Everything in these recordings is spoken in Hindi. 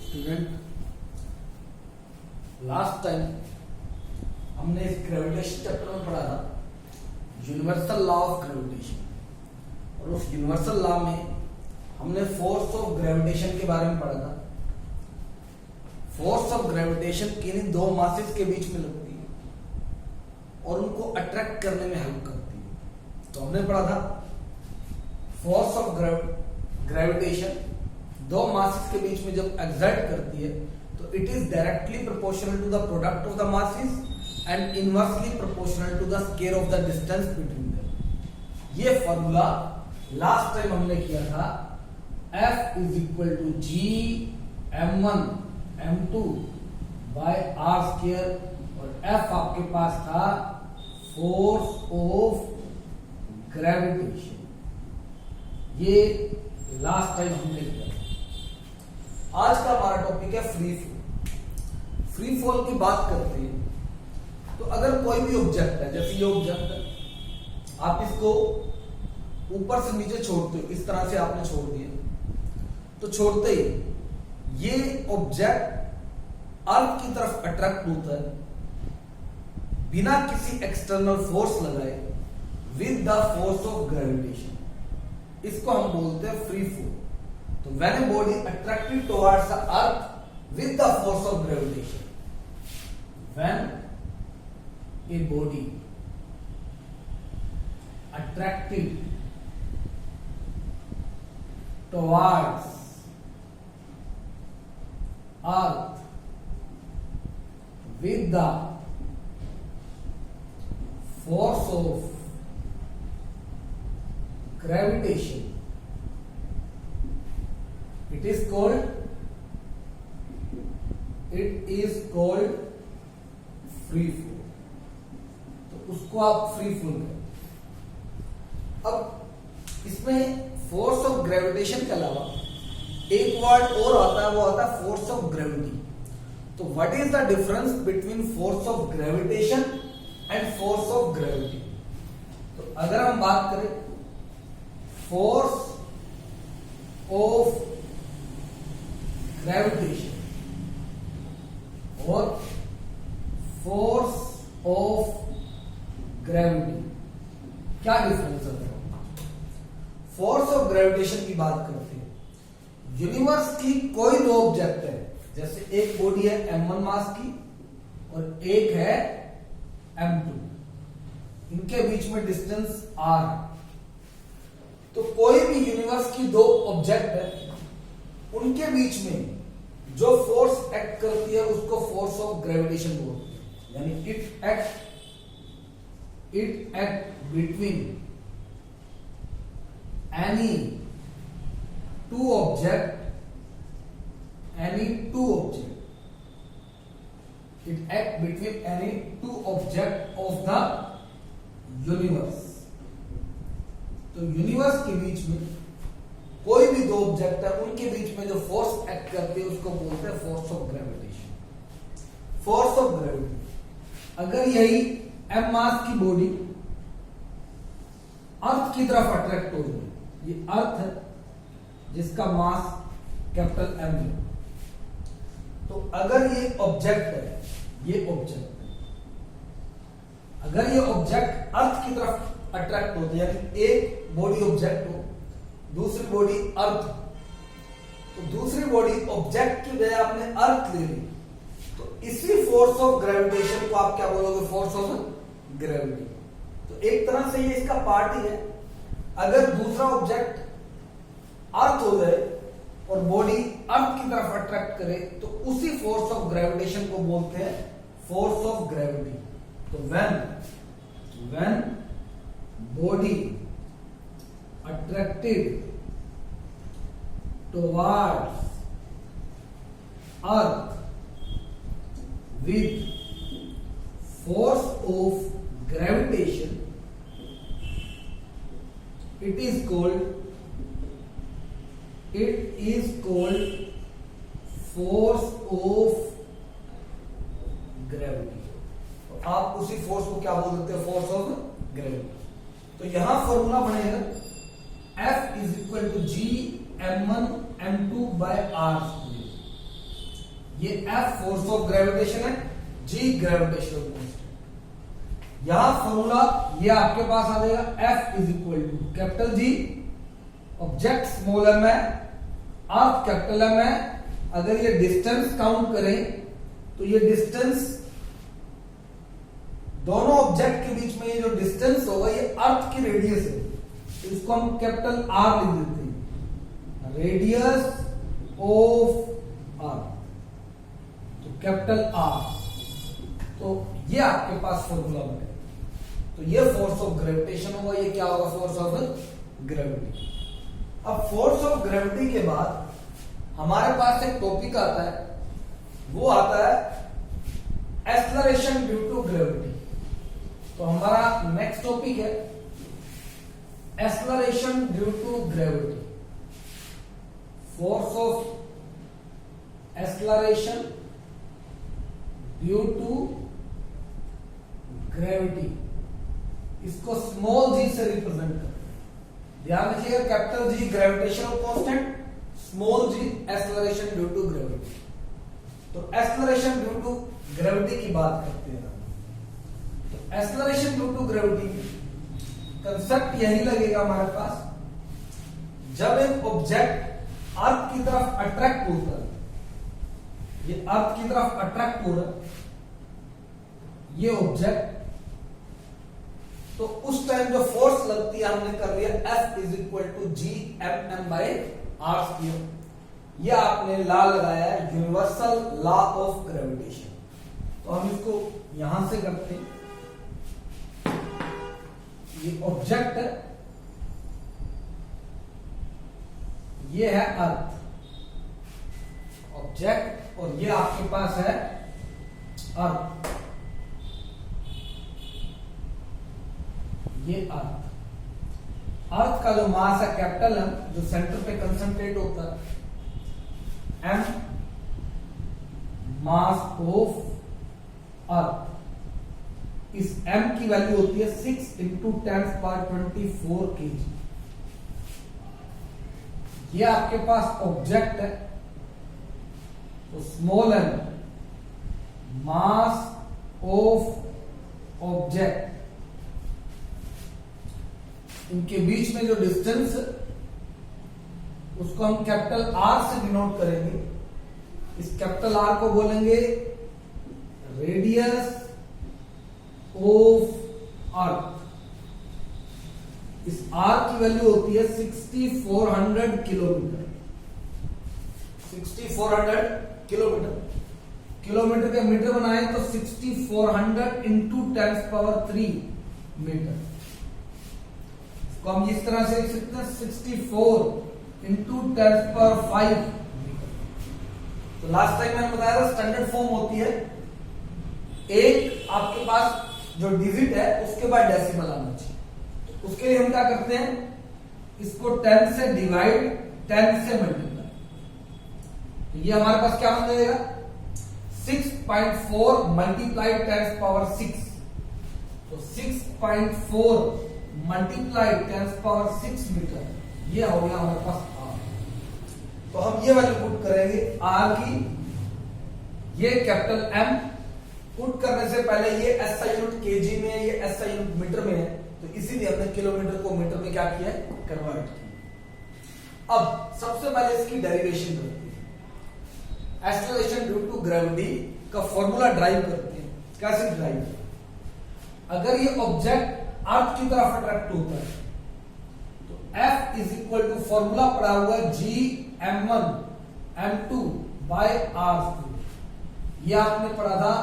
स्टूडेंट, लास्ट टाइम हमने इस ग्रेविटेशन चैप्टर में पढ़ा था यूनिवर्सल लॉ ऑफ ग्रेविटेशन, और उस यूनिवर्सल लॉ में हमने फोर्स ऑफ ग्रेविटेशन के बारे में पढ़ा था। फोर्स ऑफ ग्रेविटेशन किन्हीं दो मासेस के बीच में लगती है और उनको अट्रैक्ट करने में हेल्प करती है। तो हमने पढ़ा था फोर्स ऑफ ग्रेविटेशन दो मासेस के बीच में जब एक्सर्ट करती है तो it is directly proportional to the product of the masses and inversely proportional to the square of the distance between them. ये फॉर्मूला लास्ट टाइम हमने किया था F is equal to G m1 m2 by r square, और F आपके पास था फोर्स ऑफ ग्रेविटेशन। ये लास्ट टाइम हमने किया। आज का हमारा टॉपिक है फ्री फॉल। फ्री फॉल की बात करते हैं तो अगर कोई भी ऑब्जेक्ट है, जैसे ये ऑब्जेक्ट है, आप इसको ऊपर से नीचे छोड़ते हो, इस तरह से आपने छोड़ दिया, तो छोड़ते ही ये ऑब्जेक्ट अर्थ की तरफ अट्रैक्ट होता है बिना किसी एक्सटर्नल फोर्स लगाए, with the force of gravitation. इसको हम बोलते हैं फ्री फॉल। तो when a body attracted towards the earth with the force of gravitation, when a body attracted towards earth with the force of gravitation, it is called free fall। तो उसको आप फ्री फॉल करें। अब इसमें फोर्स ऑफ ग्रेविटेशन के अलावा एक वर्ड और आता है, वो आता है फोर्स ऑफ ग्रेविटी। तो what is the difference between force of gravitation and force of gravity? तो अगर हम बात करें फोर्स ऑफ ग्रेविटेशन और फोर्स ऑफ ग्रेविटी, क्या डिफरेंस है? फोर्स ऑफ ग्रेविटेशन की बात करते हैं, यूनिवर्स की कोई दो ऑब्जेक्ट है, जैसे एक बॉडी है m1 मास की और एक है m2, इनके बीच में डिस्टेंस r है। तो कोई भी यूनिवर्स की दो ऑब्जेक्ट है, उनके बीच में जो फोर्स एक्ट करती है उसको फोर्स ऑफ ग्रेविटेशन बोलते हैं। यानी it act between any two object, it act between any two object of the universe। तो यूनिवर्स के बीच में कोई भी दो ऑब्जेक्ट है, उनके बीच में जो फोर्स एक्ट करती है उसको बोलते हैं force of gravitation. Force of gravity, अगर यही m मास की बॉडी अर्थ की तरफ अट्रैक्ट हो जाए, ये अर्थ है जिसका मास कैपिटल M है, तो अगर ये ऑब्जेक्ट है, अगर ये ऑब्जेक्ट अर्थ की तरफ अट्रैक्ट होता है, यानी एक बॉडी ऑब्जेक्ट हो, दूसरी बॉडी अर्थ, तो दूसरी बॉडी ऑब्जेक्ट की बजाय आपने अर्थ ले ली, तो इसी फोर्स ऑफ ग्रेविटेशन को आप क्या बोलोगे? Force of gravity. तो एक तरह से ये इसका पार्ट ही है। अगर दूसरा ऑब्जेक्ट अर्थ हो जाए और बॉडी अर्थ की तरफ अट्रैक्ट करे, तो उसी फोर्स ऑफ ग्रेविटेशन को बोलते हैं फोर्स ऑफ ग्रेविटी। तो when body attracted towards earth with force of gravitation, it is called force of gravity। तो आप उसी फोर्स को क्या बोल देते हैं? Force of gravity. तो यहां फॉर्मूला बनेगा F is equal to G m1 m2 by r square. ये F फोर्स ऑफ ग्रेविटेशन है, G ग्रेविटेशनल कांस्टेंट। यहां फॉर्मूला ये आपके पास आ जाएगा, F is equal to capital G, object small m है, अर्थ कैपिटल M है। अगर ये डिस्टेंस काउंट करें तो ये डिस्टेंस दोनों ऑब्जेक्ट के बीच में ये जो डिस्टेंस होगा ये अर्थ की रेडियस है, तो इसको हम कैपिटल R लिख देते हैं, रेडियस ऑफ अर्थ, तो कैपिटल R। तो ये आपके पास फॉर्मूला बने। तो ये फोर्स ऑफ ग्रेविटेशन होगा, ये क्या होगा, फोर्स ऑफ ग्रेविटी। अब फोर्स ऑफ ग्रेविटी के बाद हमारे पास एक टॉपिक आता है, वो आता है एक्सेलरेशन ड्यू टू ग्रेविटी। तो हमारा नेक्स्ट टॉपिक है acceleration due to gravity, force of acceleration due to gravity, इसको स्मॉल g से रिप्रेजेंट करते हैं। ध्यान रखिएगा, capital G gravitational constant, small g acceleration due to gravity. तो एक्सेलरेशन ड्यू टू ग्रेविटी की बात करते हैं। तो acceleration due to gravity concept यही लगेगा हमारे पास, जब एक ऑब्जेक्ट अर्थ की तरफ अट्रैक्ट होता है, ये अर्थ की तरफ अट्रैक्ट हो रहा है ये ऑब्जेक्ट, तो उस टाइम जो फोर्स लगती है हमने कर लिया F is equal to G M M by R square. ये आपने लॉ लगाया है, यूनिवर्सल लॉ ऑफ ग्रेविटेशन। तो हम इसको यहां से करते हैं, ये ऑब्जेक्ट है, ये है अर्थ ऑब्जेक्ट, और ये आपके पास है अर्थ, ये अर्थ का जो मास है कैपिटल M, जो सेंटर पे कंसंट्रेट होता है, M मास ऑफ अर्थ, इस M की वैल्यू होती है 6 इंटू 10⁻24 kg। ये आपके पास ऑब्जेक्ट है, तो small m mass of object, इनके बीच में जो डिस्टेंस है उसको हम कैपिटल R से डिनोट करेंगे। इस कैपिटल R को बोलेंगे रेडियस ऑफ अर्थ। इस R की वैल्यू होती है 6400 किलोमीटर, 6400 किलोमीटर, किलोमीटर के मीटर बनाए तो 6400 इंटू 10⁻³ मीटर। तो हम इस तरह से लिख सकते हैं 64 इंटू 10⁵। तो लास्ट टाइम मैंने बताया था स्टैंडर्ड फॉर्म होती है, एक आपके पास जो डिजिट है उसके बाद डेसिमल आना चाहिए। तो उसके लिए हम क्या करते हैं, इसको 10 से डिवाइड, 10 से मल्टीप्लाई, तो ये हमारे पास क्या बन जाएगा 6.4 मल्टीप्लाई 10⁻⁶। तो 6.4 मल्टीप्लाई 10⁻⁶ मीटर, ये हो गया हमारे पास R। तो हम ये वैल्यू पुट करेंगे R की, ये कैपिटल M पुट करने से पहले ये SI यूनिट केजी में है, ये SI यूनिट मीटर में है, तो इसीलिए हमने किलोमीटर को मीटर में क्या किया है, कन्वर्ट किया। अब सबसे पहले इसकी डेरिवेशन करते हैं, एक्सेलरेशन ड्यू टू ग्रेविटी का फॉर्मूला ड्राइव करते हैं। कैसे ड्राइव, अगर ये ऑब्जेक्ट अर्थ की तरफ अट्रैक्ट होता है तो F is equal to formula पड़ा हुआ है G m1 m2 bye R²। ये आपने पढ़ा था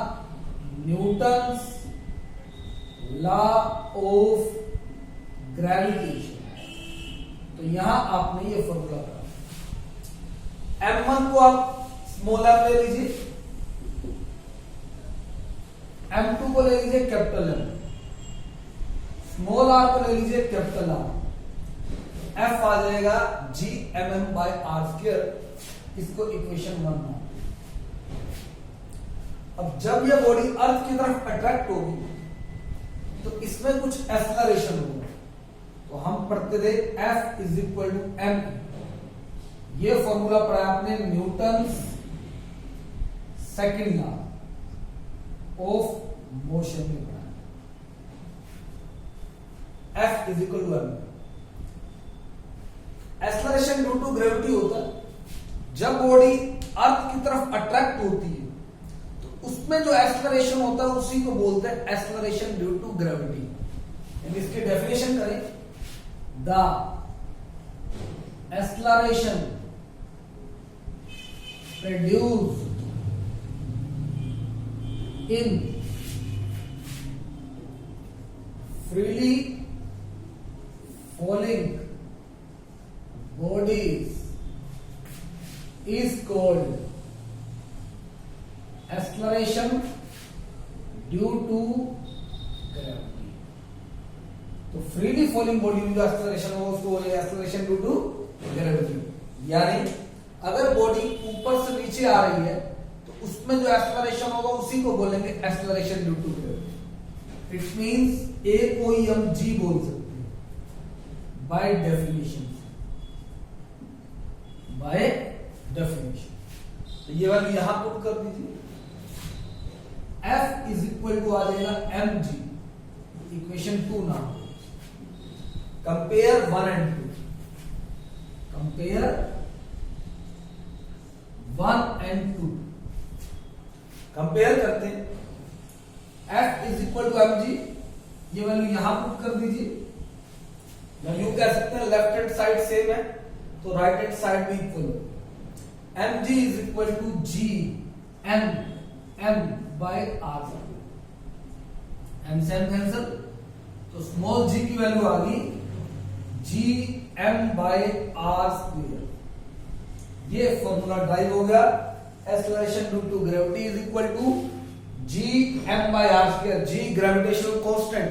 न्यूटन्स लॉ ऑफ ग्रेविटेशन, तो यहां आपने ये फॉर्मूला पढ़ा। m1 को आप स्मॉल m ले लीजिए, m2 को ले लीजिए कैपिटल M, स्मॉल r को ले लीजिए कैपिटल R, F आ जाएगा G mm बाय R²। इसको इक्वेशन 1 मान। अब जब ये बॉडी अर्थ की तरफ अट्रैक्ट होगी तो इसमें कुछ एक्सेलरेशन होगा, तो हम पढ़ते थे F is equal to m, ये फॉर्मूला पढ़ा आपने Newton's second law of motion में पढ़ा F is equal to m। Acceleration due to gravity होता है जब बॉडी अर्थ की तरफ अट्रैक्ट होती है, तो उसमें जो एक्सेलरेशन होता है उसी को बोलते हैं एक्सेलरेशन ड्यू टू ग्रेविटी। इसकी डेफिनेशन करें, the acceleration produced in freely falling bodies is called acceleration due to gravity। तो फ्रीली फॉलिंग बॉडी में जो एक्सेलरेशन होगा उसको बोलेंगे एक्सेलरेशन ड्यू टू ग्रेविटी। यानी अगर बॉडी ऊपर से नीचे आ रही है उसमें जो एक्सेलरेशन होगा उसी को बोलेंगे acceleration due to gravity. It means A को ही हम जी बोल सकते हैं बाय डेफिनेशन। बाय डेफिनेशन तो ये वाली यहां पुट कर दीजिए। F इज इक्वल टू आ जाएगा mg, इक्वेशन 2 ना, compare 1 and 2, compare 1 and 2 compare करते हैं। F is equal to mg, ये वैल्यू यहां पुट कर दीजिए। वैल्यू कह सकते हैं लेफ्ट हैंड साइड सेम है तो राइट हैंड साइड भी इक्वल है। mg is equal to g m by r। m से m कैंसिल तो स्मॉल g की वैल्यू आ गई g m by r square. ये फॉर्मूला ड्राइव हो गया। Acceleration due to gravity is equal to g m by r square। g gravitational constant,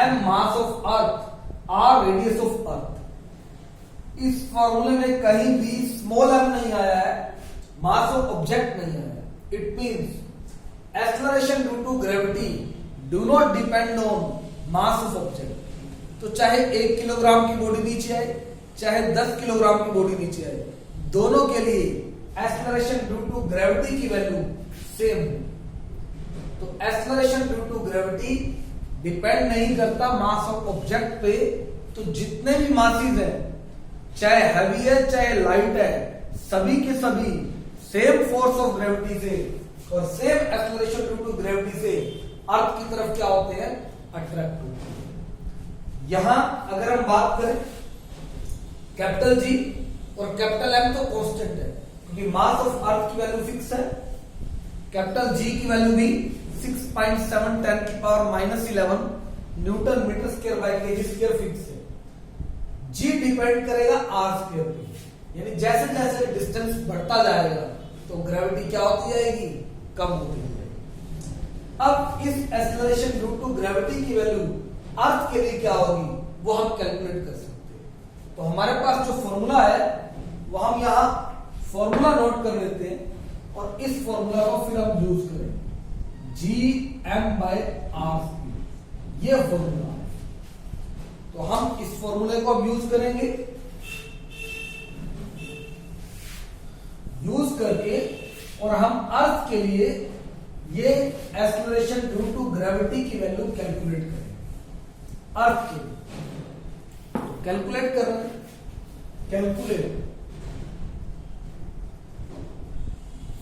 m mass of earth, r radius of earth. इस फॉर्मूले में कहीं भी स्मॉल m नहीं आया है, मास ऑफ ऑब्जेक्ट नहीं आया है। It means acceleration due to gravity do not depend on mass of object. तो चाहे 1 किलोग्राम की बॉडी नीचे आए, चाहे 10 किलोग्राम की बॉडी नीचे आए, दोनों के लिए एक्सेलरेशन ड्यू टू ग्रेविटी की वैल्यू सेम है। तो acceleration due to gravity depend नहीं करता मास ऑफ ऑब्जेक्ट पे। तो जितने भी मासेस हैं, चाहे हैवी है चाहे लाइट है, सभी के सभी सेम फोर्स ऑफ ग्रेविटी से और same acceleration due to gravity से अर्थ की तरफ क्या होते हैं, अट्रैक्ट होते हैं। यहां अगर हम बात करें कैपिटल जी और कैपिटल एम तो कांस्टेंट है क्योंकि मास ऑफ अर्थ की वैल्यू फिक्स है। कैपिटल जी की वैल्यू भी 6.7 10 की power -11 newton metre square by KG square fix है। जी डिपेंड करेगा आर स्क्वायर पे, यानी जैसे जैसे डिस्टेंस बढ़ता जाएगा तो ग्रेविटी क्या होती जाएगी, कम होती जाएगी। अब इस एक्सेलरेशन ड्यू टू ग्रेविटी की वैल्यू अर्थ के लिए क्या होगी वो हम कैलकुलेट कर सकते हैं। तो हमारे पास जो फॉर्मूला है वो हम यहां फॉर्मूला नोट कर लेते हैं और इस फॉर्मूला को फिर हम यूज करें, जी एम बाय आर, ये फॉर्मूला है। तो हम इस फॉर्मूले को अब यूज करेंगे। यूज करके और हम अर्थ के लिए ये एक्सेलरेशन ड्यू टू ग्रेविटी की वैल्यू कैलकुलेट करें। अर्थ के लिए कैलकुलेट कर रहे हैं, calculate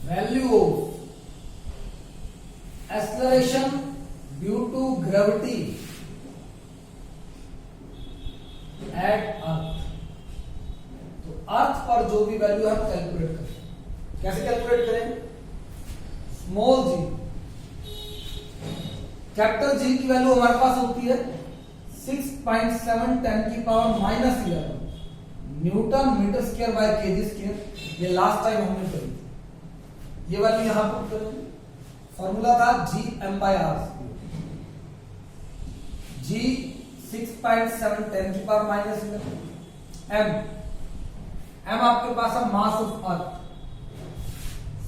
value of acceleration due to gravity at earth. तो अर्थ पर जो भी वैल्यू है हम कैलकुलेट करें। कैसे कैलकुलेट करें, स्मॉल जी, कैपिटल जी की वैल्यू हमारे पास होती है 6.7 10 की power -11 newton metre square by KG square. ये लास्ट टाइम हमने करी थी, ये वैल्यू यहां पुट करेंगे। फॉर्मूला था जी एम बाय आर। जी 6.7 10 की पावर -11, एम आपके पास है मास of earth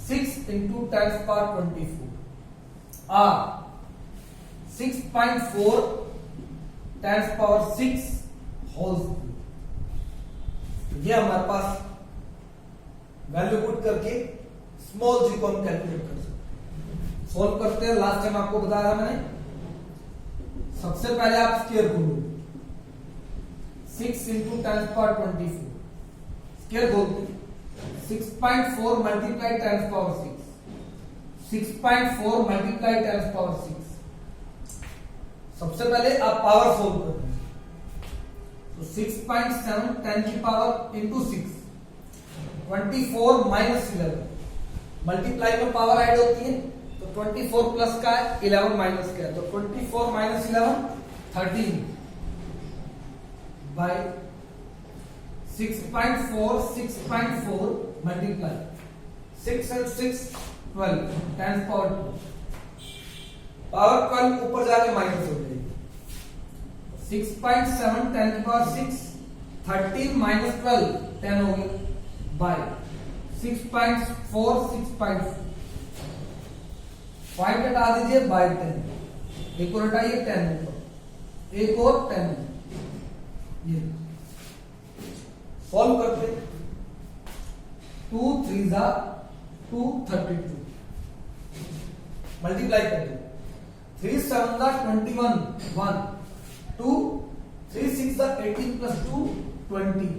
6 into 10 power 24, R 6.4 10 power 6 whole square. ये हमारे पास वैल्यू पुट करके स्मॉल जी को हम कैलकुलेट कर सकते हैं। सॉल्व करते हैं। लास्ट टाइम आपको बताया मैंने, सबसे पहले आप स्क्वायर खोलो, 6 इंटू 10⁻24 स्क्वायर खोलते, 6.4 मल्टीप्लाई 10⁻6, 6.4 मल्टीप्लाई 10⁻6। सबसे पहले आप पावर सोल्व करते हैं, तो 6.7 10 की पावर इंटू 6, 24 माइनस 11, मल्टीप्लाई में पावर ऐड होती है, तो 24 प्लस का है, 11 माइनस का है, तो 24 minus 11 13 by 6.4 multiply 6 and 6 12 10⁻2, power 12 ऊपर जाके माइनस हो जाएगी, 6.7 10 की पावर 6, 13 माइनस 12 10 हो गया, बाय 6.4 6.4, 5 हटा दीजिए बाय 10, एक और हटाइए 10 ऊपर, एक और 10, ये सॉल्व करते, 2 3 जा 2 32, मल्टीप्लाई करते, 3 7 जा 21 1 2, 3 6 जा 18 प्लस 2 20,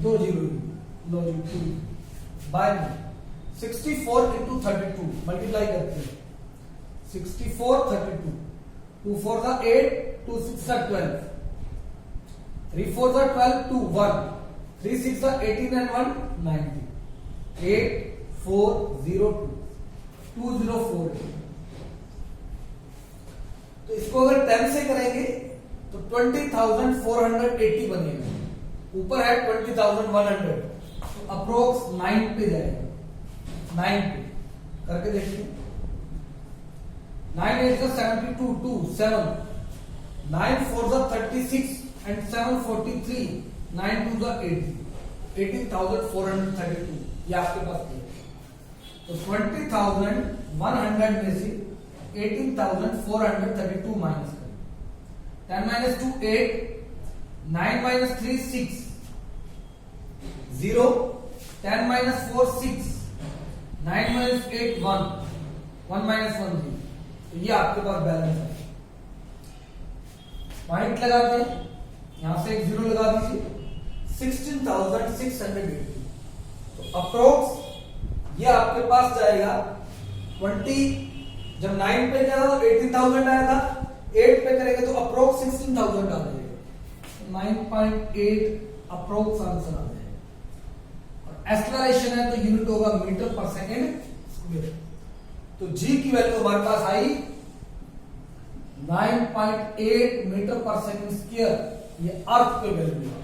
2 0 लो 2 बाय 64 इंटू 32 मल्टीप्लाई करते हैं, 64 32, 2 4 जा 8, 2 6 जा 12, 3 4 जा 12, 2 1, 3 6 जा 18 and 1 19, 8 4 0 2 2 0 4। तो इसको अगर 10 से करेंगे तो 20,480 बनेगा, ऊपर है 20,100, तो अप्रोक्स 9 पे जाएगा, 9 पे करके देखिए, 9 8 72 2 7, 9 4 36 and 7 43, 9 2 80, 18,432, ये आपके पास है। तो 20,100 में से 18,432 माइनस करें, 10 minus 2 8, 9 minus 3 6, 0, 10 minus 4 6, 9 minus 8 1, 1 minus 1 0, तो ये आपके पास बैलेंस है। पॉइंट लगाते हैं, यहां से एक 0 लगा दीजिए, 16,680, तो अप्रोक्स ये आपके पास जाएगा 20, जब 9 पे गया था तो 18,000 आया था, 8 पे करेंगे तो अप्रोक्स 16,000 आ जाएगा, 9.8 अप्रोक्स आंसर आ जाएगा। और एक्सेलरेशन है तो यूनिट होगा मीटर पर सेकेंड स्क्वायर, तो जी की वैल्यू हमारे पास आई 9.8 मीटर पर सेकेंड स्क्वायर, ये अर्थ पे वैल्यू है।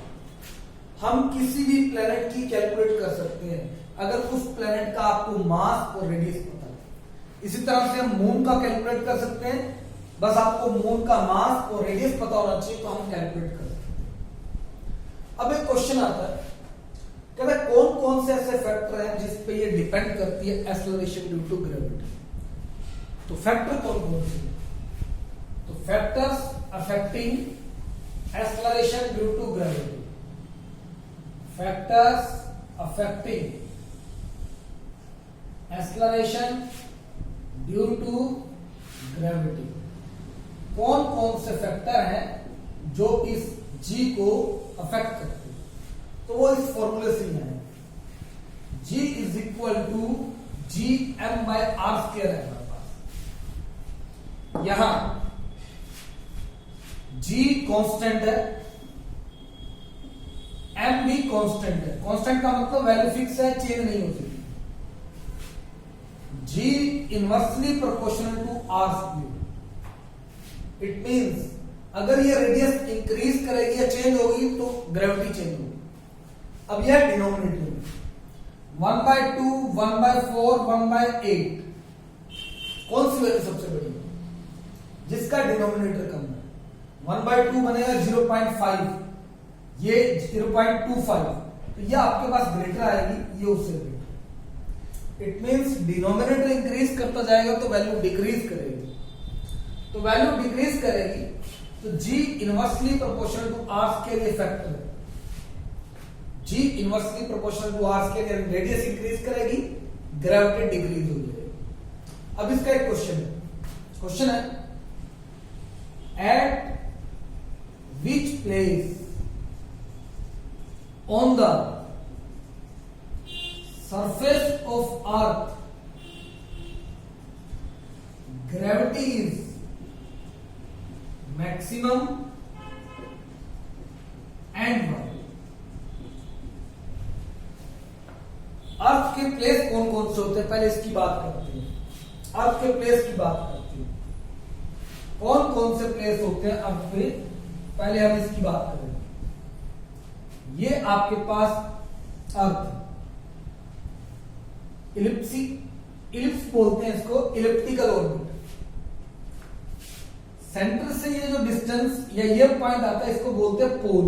हम किसी भी प्लेनेट की कैलकुलेट कर सकते हैं अगर उस प्लेनेट का आपको मास और रेडियस पता है। इसी तरह से हम मून का कैलकुलेट कर सकते हैं, बस आपको मून का मास और रेडियस पता होना चाहिए तो हम कैलकुलेट कर सकते हैं। अब एक क्वेश्चन आता है, कहता है कौन कौन से ऐसे फैक्टर हैं जिस पे ये डिपेंड करती है एक्सेलरेशन ड्यू टू ग्रेविटी। तो फैक्टर कौन कौन से, तो factors affecting acceleration due to gravity, factors affecting acceleration due to gravity. कौन कौन से फैक्टर हैं जो इस जी को अफेक्ट करते हैं, तो वो इस फॉर्मूले से है, G is equal to G M by R square है हमारे पास। यहां G कांस्टेंट है, M भी कांस्टेंट है, कांस्टेंट का मतलब वैल्यू फिक्स है, चेंज नहीं हो सकती। G inversely proportional to R square, it means अगर ये रेडियस इंक्रीज करेगी या चेंज होगी तो ग्रेविटी चेंज होगी। अब यह डिनोमिनेटर 1/2, 1/4, 1/8, कौन सी वैल्यू सबसे बड़ी है, जिसका डिनोमिनेटर कम है। 1/2 बनेगा 0.5, ये 0.25, तो ये आपके पास ग्रेटर आएगी, ये उससे greater. It means denominator increase करता जाएगा तो वैल्यू डिक्रीज करेगी, तो वैल्यू डिक्रीज करेगी तो G inversely proportional to R square ये फैक्टर है। G inversely proportional to R square, radius increase करेगी, ग्रेविटी डिक्रीज हो जाएगी। अब इसका एक क्वेश्चन है at which place on the surface of earth gravity is maximum and why? Earth के प्लेस कौन कौन से होते हैं, पहले इसकी बात करते हैं। अर्थ के प्लेस की बात करते हैं, कौन कौन से प्लेस होते हैं अर्थ पे, पहले हम इसकी बात करें। ये आपके पास अर्थ, इलिप्स बोलते हैं इसको, इलिप्टिकल ऑर्बिट। सेंटर से ये जो डिस्टेंस या ये पॉइंट आता है इसको बोलते हैं पोल,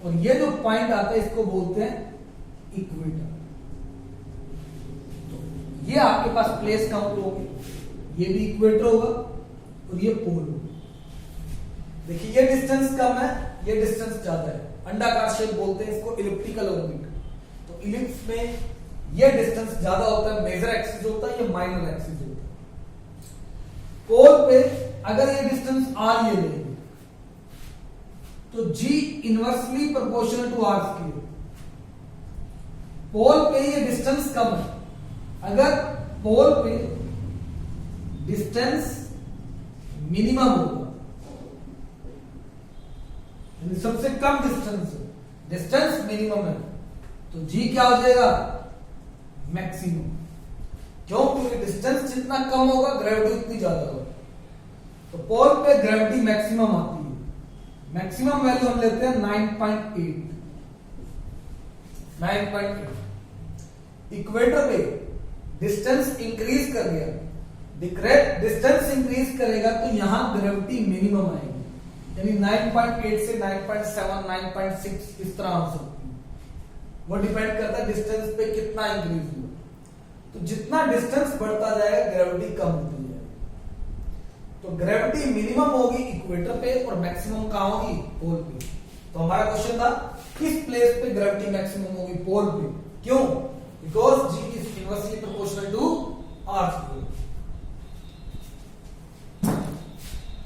और ये जो पॉइंट आता है इसको बोलते हैं इक्वेटर। तो ये आपके पास प्लेस काउंट होगी, ये भी इक्वेटर होगा और ये पोल होगा। देखिए ये डिस्टेंस कम है, ये डिस्टेंस ज्यादा है, अंडाकार शेप बोलते हैं इसको, इलिप्टिकल ऑर्बिट। तो इलिप्स में ये डिस्टेंस ज्यादा होता है, मेजर एक्सिस होता है, ये माइनर एक्सिस होता है। पोल पे अगर ये डिस्टेंस आर ये लेंगे तो g inversely proportional to R square. Pole पे ये डिस्टेंस कम है, अगर पोल पे डिस्टेंस मिनिमम होगा, सबसे कम डिस्टेंस मिनिमम है, तो जी क्या हो जाएगा, मैक्सिमम। क्यों? क्योंकि डिस्टेंस जितना कम होगा ग्रेविटी उतनी ज्यादा होगी। तो पोल पे ग्रेविटी मैक्सिमम आती है, मैक्सिमम वैल्यू हम लेते हैं 9.8। इक्वेटर पे डिस्टेंस इंक्रीज कर गया, डिस्टेंस इंक्रीज करेगा तो यहां ग्रेविटी मिनिमम आएगी, यानी 9.8 से 9.7, 9.6 इस तरह हो सकती है। वो डिपेंड करता है डिस्टेंस पे कितना इंक्रीज हुआ। तो जितना डिस्टेंस बढ़ता जाएगा ग्रेविटी कम होती जाएगी। तो ग्रेविटी मिनिमम होगी इक्वेटर पे और मैक्सिमम कहां होगी, पोल पे। तो हमारा क्वेश्चन था किस प्लेस पे ग्रेविटी मैक्सिमम होगी, पोल पे। क्यों? Because G is inversely proportional to R square.